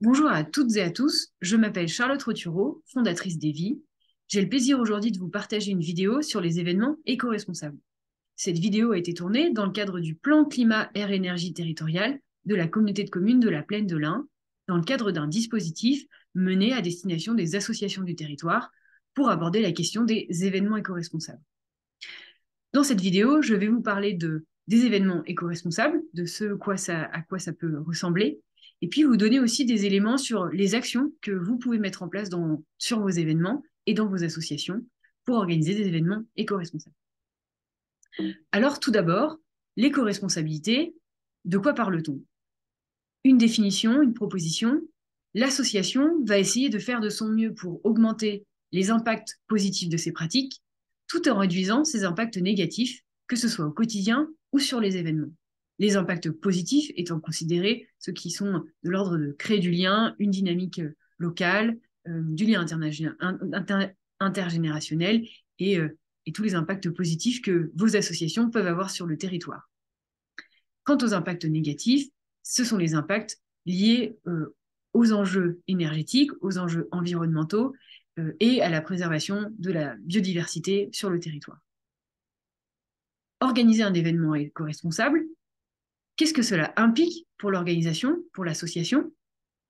Bonjour à toutes et à tous, je m'appelle Charlotte Rotureau, fondatrice d'Evie. J'ai le plaisir aujourd'hui de vous partager une vidéo sur les événements éco-responsables. Cette vidéo a été tournée dans le cadre du plan climat air énergie territorial de la communauté de communes de la Plaine de l'Ain, dans le cadre d'un dispositif mené à destination des associations du territoire pour aborder la question des événements éco-responsables. Dans cette vidéo, je vais vous parler des événements éco-responsables, de à quoi ça peut ressembler, et puis vous donner aussi des éléments sur les actions que vous pouvez mettre en place sur vos événements et dans vos associations pour organiser des événements éco-responsables. Alors tout d'abord, l'éco-responsabilité, de quoi parle-t-on? Une définition, une proposition. L'association va essayer de faire de son mieux pour augmenter les impacts positifs de ses pratiques, tout en réduisant ses impacts négatifs, que ce soit au quotidien ou sur les événements. Les impacts positifs étant considérés ceux qui sont de l'ordre de créer du lien, une dynamique locale, du lien intergénérationnel et tous les impacts positifs que vos associations peuvent avoir sur le territoire. Quant aux impacts négatifs, ce sont les impacts liés aux enjeux énergétiques, aux enjeux environnementaux et à la préservation de la biodiversité sur le territoire. Organiser un événement éco-responsable, qu'est-ce que cela implique pour l'organisation, pour l'association?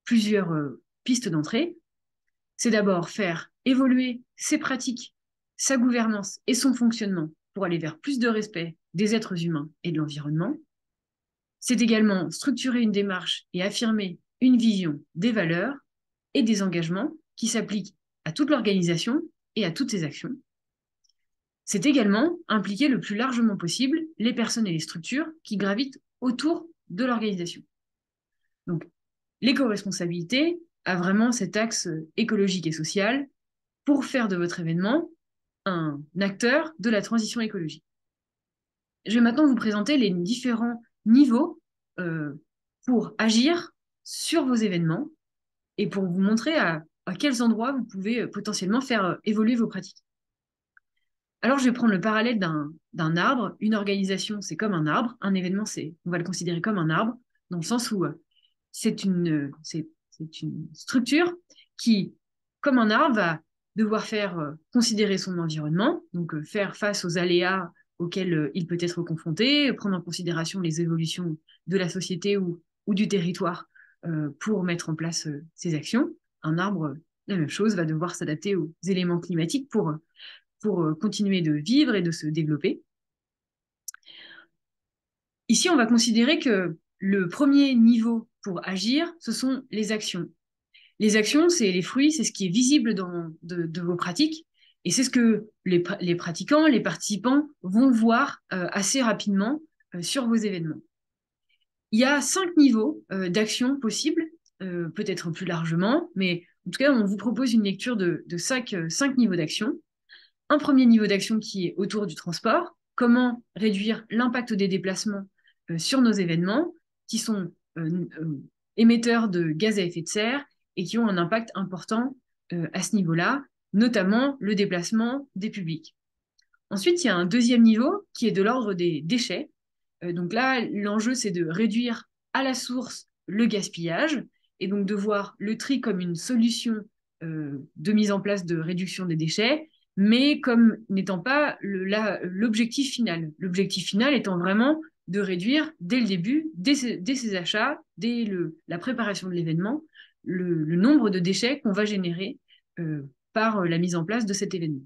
Plusieurs pistes d'entrée. C'est d'abord faire évoluer ses pratiques, sa gouvernance et son fonctionnement pour aller vers plus de respect des êtres humains et de l'environnement. C'est également structurer une démarche et affirmer une vision des valeurs et des engagements qui s'appliquent à toute l'organisation et à toutes ses actions. C'est également impliquer le plus largement possible les personnes et les structures qui gravitent autour de l'organisation. Donc, l'éco-responsabilité a vraiment cet axe écologique et social pour faire de votre événement un acteur de la transition écologique. Je vais maintenant vous présenter les différents niveaux euh, pour agir sur vos événements et pour vous montrer à quels endroits vous pouvez potentiellement faire évoluer vos pratiques. Alors, je vais prendre le parallèle d'un arbre. Une organisation, c'est comme un arbre. Un événement, on va le considérer comme un arbre, dans le sens où c'est une structure qui, comme un arbre, va devoir faire considérer son environnement, donc faire face aux aléas auxquels il peut être confronté, prendre en considération les évolutions de la société ou du territoire pour mettre en place ses actions. Un arbre, la même chose, va devoir s'adapter aux éléments climatiques pour continuer de vivre et de se développer. Ici, on va considérer que le premier niveau pour agir, ce sont les actions. Les actions, c'est les fruits, c'est ce qui est visible de vos pratiques, et c'est ce que les pratiquants, les participants vont voir assez rapidement sur vos événements. Il y a 5 niveaux d'action possibles, peut-être plus largement, mais en tout cas, on vous propose une lecture de 5 niveaux d'action. Un premier niveau d'action qui est autour du transport, comment réduire l'impact des déplacements sur nos événements, qui sont émetteurs de gaz à effet de serre et qui ont un impact important à ce niveau-là, notamment le déplacement des publics. Ensuite, il y a un deuxième niveau qui est de l'ordre des déchets. Donc là, l'enjeu, c'est de réduire à la source le gaspillage et donc de voir le tri comme une solution de mise en place de réduction des déchets, mais comme n'étant pas l'objectif final. L'objectif final étant vraiment de réduire dès le début, dès ses achats, dès la préparation de l'événement, le nombre de déchets qu'on va générer par la mise en place de cet événement.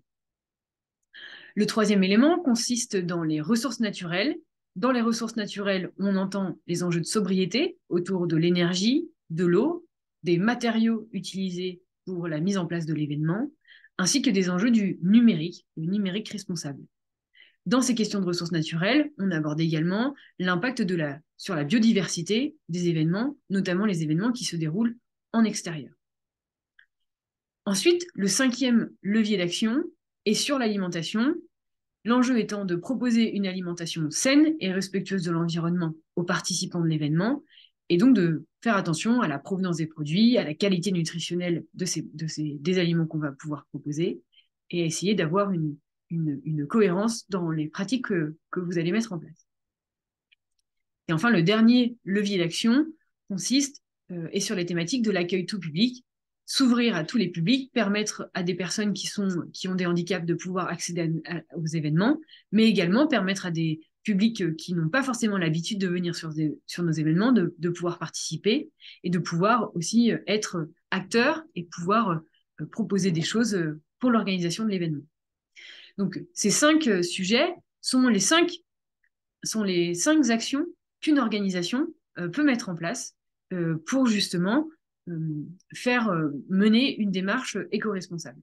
Le troisième élément consiste dans les ressources naturelles. Dans les ressources naturelles, on entend les enjeux de sobriété autour de l'énergie, de l'eau, des matériaux utilisés pour la mise en place de l'événement, ainsi que des enjeux du numérique, le numérique responsable. Dans ces questions de ressources naturelles, on aborde également l'impact sur la biodiversité des événements, notamment les événements qui se déroulent en extérieur. Ensuite, le cinquième levier d'action est sur l'alimentation, l'enjeu étant de proposer une alimentation saine et respectueuse de l'environnement aux participants de l'événement, et donc de faire attention à la provenance des produits, à la qualité nutritionnelle des aliments qu'on va pouvoir proposer, et essayer d'avoir une cohérence dans les pratiques que vous allez mettre en place. Et enfin, le dernier levier d'action consiste et sur les thématiques de l'accueil tout public, s'ouvrir à tous les publics, permettre à des personnes qui ont des handicaps de pouvoir accéder aux événements, mais également permettre à des publics qui n'ont pas forcément l'habitude de venir sur nos événements de pouvoir participer et de pouvoir aussi être acteurs et pouvoir proposer des choses pour l'organisation de l'événement. Donc, ces 5 sujets sont les cinq actions qu'une organisation peut mettre en place pour justement faire mener une démarche éco-responsable.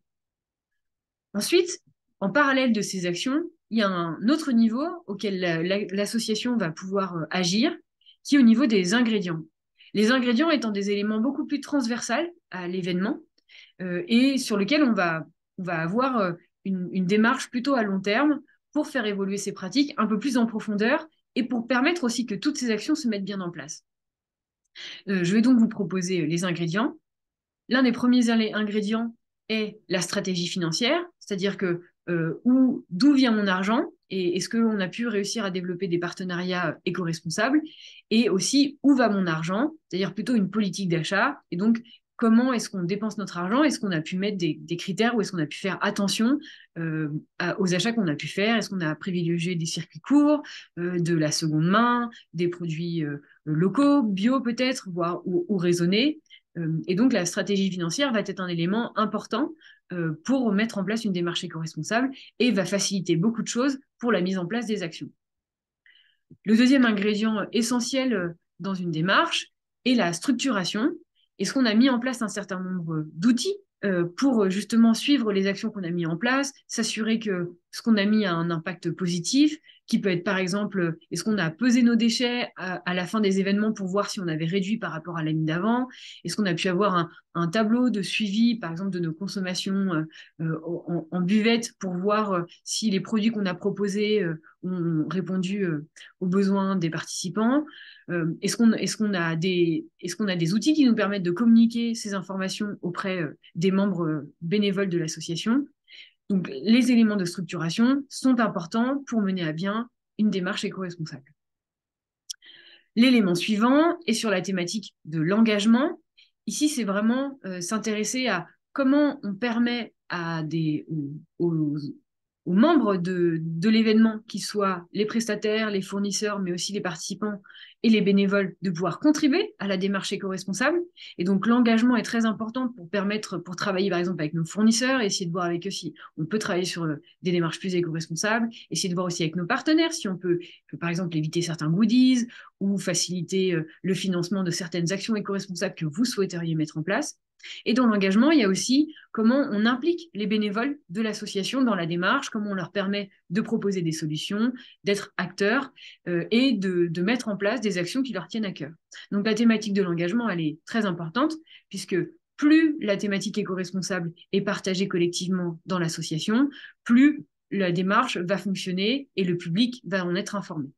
Ensuite, en parallèle de ces actions, il y a un autre niveau auquel l'association va pouvoir agir, qui est au niveau des ingrédients. Les ingrédients étant des éléments beaucoup plus transversals à l'événement et sur lesquels on va avoir une démarche plutôt à long terme pour faire évoluer ces pratiques un peu plus en profondeur et pour permettre aussi que toutes ces actions se mettent bien en place. Je vais donc vous proposer les ingrédients. L'un des premiers ingrédients est la stratégie financière, c'est-à-dire que d'où vient mon argent et est-ce qu'on a pu réussir à développer des partenariats éco-responsables et aussi où va mon argent, c'est-à-dire plutôt une politique d'achat et donc comment est-ce qu'on dépense notre argent, est-ce qu'on a pu mettre des critères ou est-ce qu'on a pu faire attention aux achats qu'on a pu faire, est-ce qu'on a privilégié des circuits courts, de la seconde main, des produits locaux, bio peut-être, voire ou raisonnés. Et donc, la stratégie financière va être un élément important pour mettre en place une démarche éco-responsable et va faciliter beaucoup de choses pour la mise en place des actions. Le deuxième ingrédient essentiel dans une démarche est la structuration. Est-ce qu'on a mis en place un certain nombre d'outils pour justement suivre les actions qu'on a mis en place, s'assurer que ce qu'on a mis a un impact positif, qui peut être par exemple, est-ce qu'on a pesé nos déchets à la fin des événements pour voir si on avait réduit par rapport à l'année d'avant, est-ce qu'on a pu avoir un tableau de suivi par exemple de nos consommations en buvette pour voir si les produits qu'on a proposés ont répondu aux besoins des participants. Est-ce qu'on a des outils qui nous permettent de communiquer ces informations auprès des membres bénévoles de l'association? Donc, les éléments de structuration sont importants pour mener à bien une démarche éco-responsable. L'élément suivant est sur la thématique de l'engagement. Ici, c'est vraiment s'intéresser à comment on permet aux membres de l'événement, qu'ils soient les prestataires, les fournisseurs, mais aussi les participants et les bénévoles, de pouvoir contribuer à la démarche éco-responsable. Et donc, l'engagement est très important pour travailler, par exemple, avec nos fournisseurs, essayer de voir avec eux si on peut travailler sur des démarches plus éco-responsables, essayer de voir aussi avec nos partenaires si on peut par exemple, éviter certains goodies ou faciliter le financement de certaines actions éco-responsables que vous souhaiteriez mettre en place. Et dans l'engagement, il y a aussi comment on implique les bénévoles de l'association dans la démarche, comment on leur permet de proposer des solutions, d'être acteurs et de mettre en place des actions qui leur tiennent à cœur. Donc la thématique de l'engagement, elle est très importante puisque plus la thématique éco-responsable est partagée collectivement dans l'association, plus la démarche va fonctionner et le public va en être informé.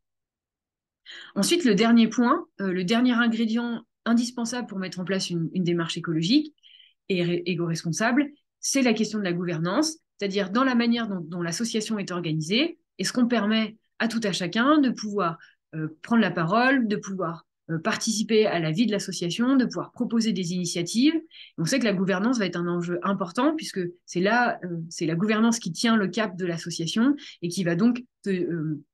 Ensuite, le dernier point, le dernier ingrédient indispensable pour mettre en place une démarche écologique et éco-responsable, c'est la question de la gouvernance, c'est-à-dire dans la manière dont l'association est organisée, est-ce qu'on permet à tout à chacun de pouvoir prendre la parole, de pouvoir participer à la vie de l'association, de pouvoir proposer des initiatives. On sait que la gouvernance va être un enjeu important puisque c'est la gouvernance qui tient le cap de l'association et qui va donc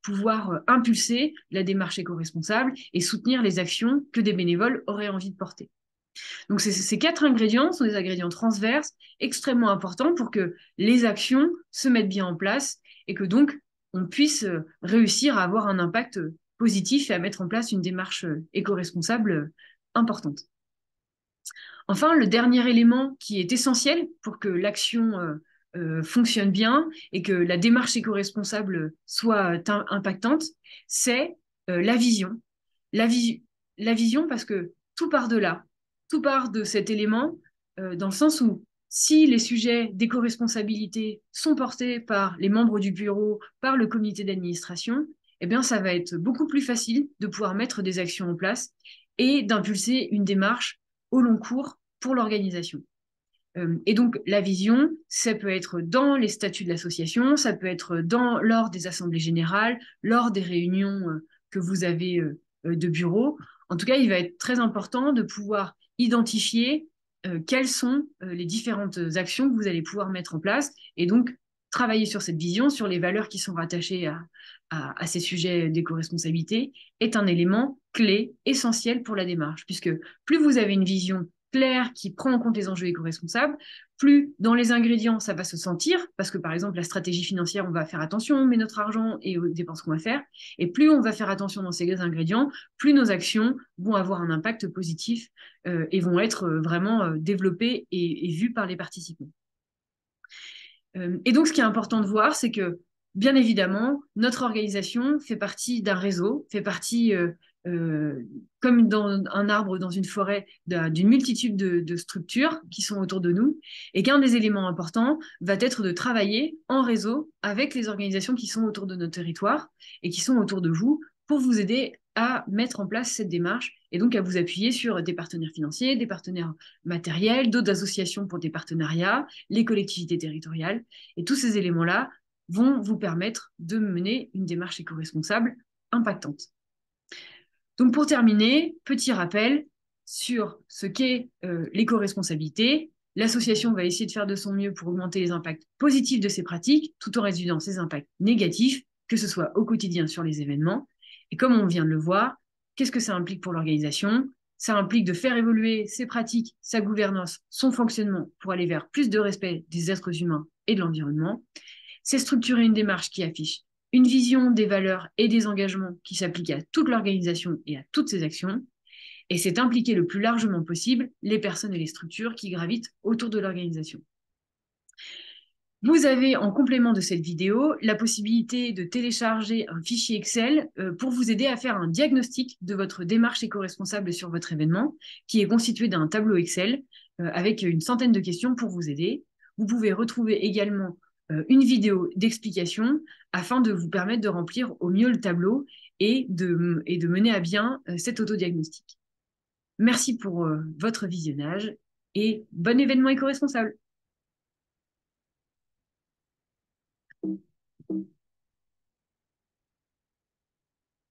pouvoir impulser la démarche éco-responsable et soutenir les actions que des bénévoles auraient envie de porter. Donc ces 4 ingrédients sont des ingrédients transverses extrêmement importants pour que les actions se mettent bien en place et que donc on puisse réussir à avoir un impact positif et à mettre en place une démarche éco-responsable importante. Enfin, le dernier élément qui est essentiel pour que l'action fonctionne bien et que la démarche éco-responsable soit impactante, c'est la vision. La vision parce que tout part de là, tout part de cet élément dans le sens où si les sujets d'éco-responsabilité sont portés par les membres du bureau, par le comité d'administration, eh bien, ça va être beaucoup plus facile de pouvoir mettre des actions en place et d'impulser une démarche au long cours pour l'organisation. Et donc, la vision, ça peut être dans les statuts de l'association, ça peut être lors des assemblées générales, lors des réunions que vous avez de bureau. En tout cas, il va être très important de pouvoir identifier quelles sont les différentes actions que vous allez pouvoir mettre en place et donc travailler sur cette vision, sur les valeurs qui sont rattachées à ces sujets d'éco-responsabilité est un élément clé, essentiel pour la démarche, puisque plus vous avez une vision claire qui prend en compte les enjeux éco-responsables, plus dans les ingrédients, ça va se sentir, parce que par exemple, la stratégie financière, on va faire attention, on met notre argent et aux dépenses qu'on va faire, et plus on va faire attention dans ces ingrédients, plus nos actions vont avoir un impact positif et vont être vraiment développées et vues par les participants. Et donc, ce qui est important de voir, c'est que, bien évidemment, notre organisation fait partie d'un réseau, fait partie, comme dans un arbre dans une forêt, d'une multitude de structures qui sont autour de nous, et qu'un des éléments importants va être de travailler en réseau avec les organisations qui sont autour de notre territoire et qui sont autour de vous pour vous aider à mettre en place cette démarche et donc à vous appuyer sur des partenaires financiers, des partenaires matériels, d'autres associations pour des partenariats, les collectivités territoriales. Et tous ces éléments-là vont vous permettre de mener une démarche éco-responsable impactante. Donc pour terminer, petit rappel sur ce qu'est l'éco-responsabilité. L'association va essayer de faire de son mieux pour augmenter les impacts positifs de ses pratiques, tout en réduisant ses impacts négatifs, que ce soit au quotidien sur les événements. Et comme on vient de le voir, qu'est-ce que ça implique pour l'organisation? Ça implique de faire évoluer ses pratiques, sa gouvernance, son fonctionnement pour aller vers plus de respect des êtres humains et de l'environnement. C'est structurer une démarche qui affiche une vision des valeurs et des engagements qui s'appliquent à toute l'organisation et à toutes ses actions. Et c'est impliquer le plus largement possible les personnes et les structures qui gravitent autour de l'organisation. Vous avez en complément de cette vidéo la possibilité de télécharger un fichier Excel pour vous aider à faire un diagnostic de votre démarche éco-responsable sur votre événement, qui est constitué d'un tableau Excel avec une centaine de questions pour vous aider. Vous pouvez retrouver également une vidéo d'explication afin de vous permettre de remplir au mieux le tableau et de mener à bien cet autodiagnostic. Merci pour votre visionnage et bon événement éco-responsable.